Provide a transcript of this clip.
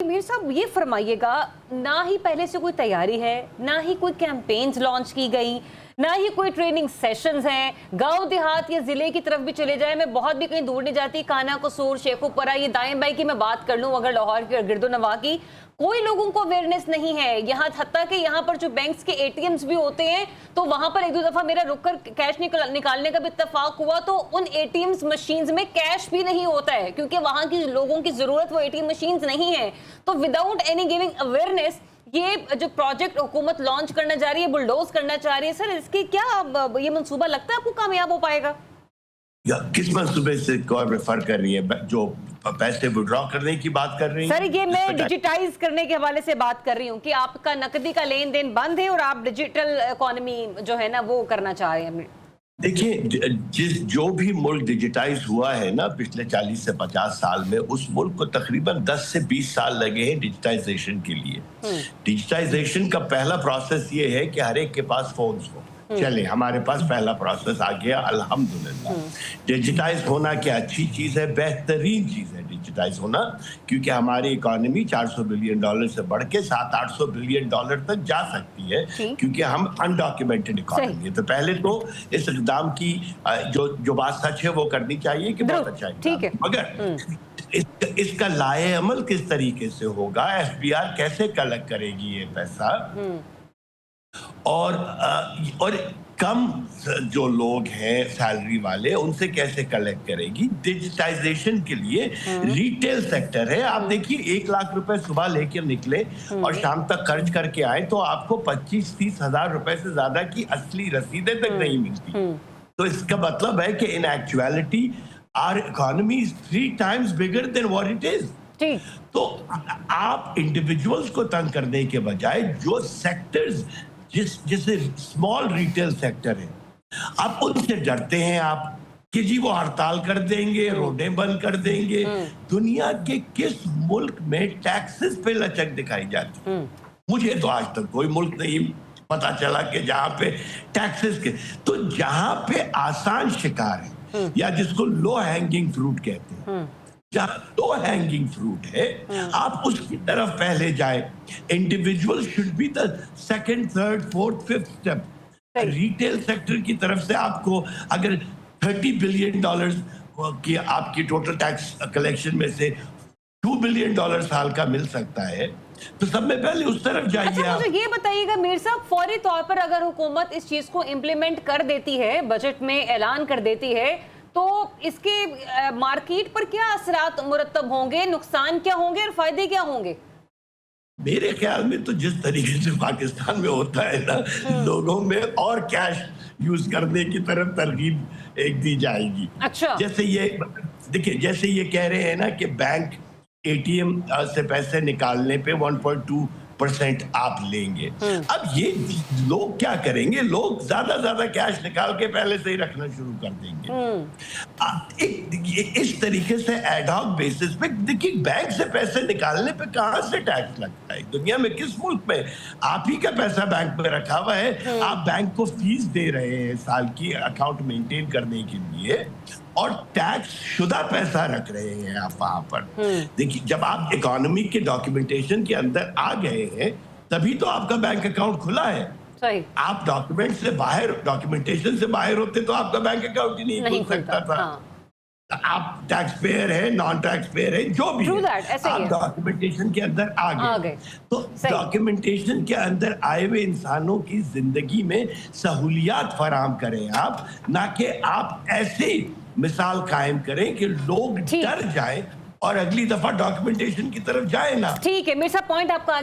मीर साहब ये फरमाइएगा, ना ही पहले से कोई तैयारी है, ना ही कोई कैंपेन्स लॉन्च की गई, ना ही कोई ट्रेनिंग सेशंस हैं। गांव देहात या जिले की तरफ भी चले जाए, मैं बहुत भी कहीं दूर नहीं जाती, काना कसूर, शेखुपुरा, ये दाएं बाएं की मैं बात कर लूं, अगर लाहौर की और गिरदो नवा की, कोई लोगों को अवेयरनेस नहीं है। यहाँ हत्ता कि यहाँ पर जो बैंक्स के एटीएम्स भी होते हैं, तो वहां पर एक दो दफा मेरा रुककर कैश निकालने का भी इत्तेफाक हुआ, तो उन एटीएम्स मशीन्स में कैश भी नहीं होता है, क्योंकि वहां की लोगों की जरूरत वो एटीएम मशीन्स नहीं है। तो विदाउट एनी गिविंग अवेयरनेस ये जो प्रोजेक्ट हुकूमत लॉन्च करना चाह रही है, बुलडोज करना चाह रही है, सर इसकी क्या ये मंसूबा लगता है आपको कामयाब हो पाएगा? या किस मंसूबे से कौन रेफर कर रही है? जो पैसे विड्रॉ करने की बात कर रही है? सर ये मैं डिजिटाइज करने के हवाले से बात कर रही हूँ कि आपका नकदी का लेन देन बंद है और आप डिजिटल इकोनॉमी जो है ना वो करना चाह रहे हैं। देखिए, जो भी मुल्क डिजिटाइज हुआ है ना पिछले 40 से 50 साल में, उस मुल्क को तकरीबन 10 से 20 साल लगे हैं डिजिटाइजेशन के लिए। डिजिटाइजेशन का पहला प्रोसेस ये है कि हर एक के पास फोन्स हो। चले, हमारे पास पहला प्रोसेस आ गया, अल्हम्दुलिल्लाह। डिजिटाइज होना क्या अच्छी चीज है, बेहतरीन चीज है डिजिटाइज होना, क्योंकि हमारी इकोनॉमी $400 बिलियन से बढ़ के $700-800 बिलियन तक जा सकती है, क्योंकि हम अनडॉक्यूमेंटेड इकोनॉमी है। तो पहले तो इस इक़दाम की जो बात सच है वो करनी चाहिए कि बहुत अच्छा है, मगर इसका लाए अमल किस तरीके से होगा, FBR कैसे कलेक्ट करेगी ये पैसा, और कम जो लोग हैं सैलरी वाले उनसे कैसे कलेक्ट करेगी। डिजिटाइजेशन के लिए रिटेल सेक्टर है। आप देखिए, 1 लाख रुपए सुबह लेकर निकले और शाम तक खर्च करके आए तो आपको 25-30 हजार रुपए से ज्यादा की असली रसीदें तक नहीं मिलती। तो इसका मतलब है कि in actuality our economy is 3 times bigger than what it is. तो आप इंडिविजुअल्स को तंग करने के बजाय जो सेक्टर्स जैसे स्मॉल रिटेल सेक्टर है, आप उनसे डरते हैं आप कि जी वो हड़ताल कर देंगे, रोडें बंद कर देंगे। दुनिया के किस मुल्क में टैक्सेस पे लचक दिखाई जाती? मुझे तो आज तक कोई मुल्क नहीं पता चला कि जहां पे टैक्सेस के, तो जहां पे आसान शिकार है या जिसको लो हैंगिंग फ्रूट कहते हैं, जहां लो हैंगिंग फ्रूट है, आप उसकी तरफ पहले जाए। Individual should be the second, third, fourth, fifth step. Retail sector की तरफ से आपको अगर $30 बिलियन की आपकी टोटल टैक्स कलेक्शन में से $2 बिलियन साल का मिल सकता है, तो सब में पहले उस तरफ जाइए। अच्छा, मुझे ये बताइएगा मीर साहब, फौरी तौर पर अगर हुकूमत इस चीज को इम्प्लीमेंट कर देती है, बजट में ऐलान कर देती है, तो इसके मार्केट पर क्या असरात मुरत्तब होंगे, नुकसान क्या होंगे और फायदे क्या होंगे? मेरे ख्याल में तो जिस तरीके से पाकिस्तान में होता है ना, लोगों में और कैश यूज करने की तरफ तरगीब एक दी जाएगी। अच्छा, जैसे ये देखिए, जैसे ये कह रहे हैं ना कि बैंक ATM से पैसे निकालने पे 1.2% आप लेंगे। अब ये लोग क्या करेंगे, लोग ज्यादा कैश निकाल के पहले से ही रखना शुरू कर देंगे। इस तरीके से एडहॉक बेसिस पे देखिए, बैंक से पैसे निकालने पे कहां से टैक्स लगता है दुनिया में? किस मुल्क में? आप ही का पैसा बैंक में रखा हुआ है, आप बैंक को फीस दे रहे हैं साल की अकाउंट मेंटेन करने के लिए, और टैक्स शुदा पैसा रख रहे हैं आप वहां पर। देखिए, जब आप इकोनॉमी के डॉक्यूमेंटेशन के अंदर आ गए हैं, तभी तो आपका बैंक अकाउंट खुला है। सही। आप डॉक्यूमेंट से बाहर, डॉक्यूमेंटेशन से बाहर होते तो आपका बैंक अकाउंट ही नहीं खुल सकता था। आप टैक्स पेयर है, नॉन टैक्स पेयर है, जो भी है, आप डॉक्यूमेंटेशन के अंदर आ गए। तो डॉक्यूमेंटेशन के अंदर आए हुए इंसानों की जिंदगी में सहूलियात फराहम करें आप, ना कि आप ऐसे मिसाल कायम करें कि लोग डर जाएं और अगली दफा डॉक्यूमेंटेशन की तरफ जाए ना। ठीक है मीर साहब, पॉइंट आपका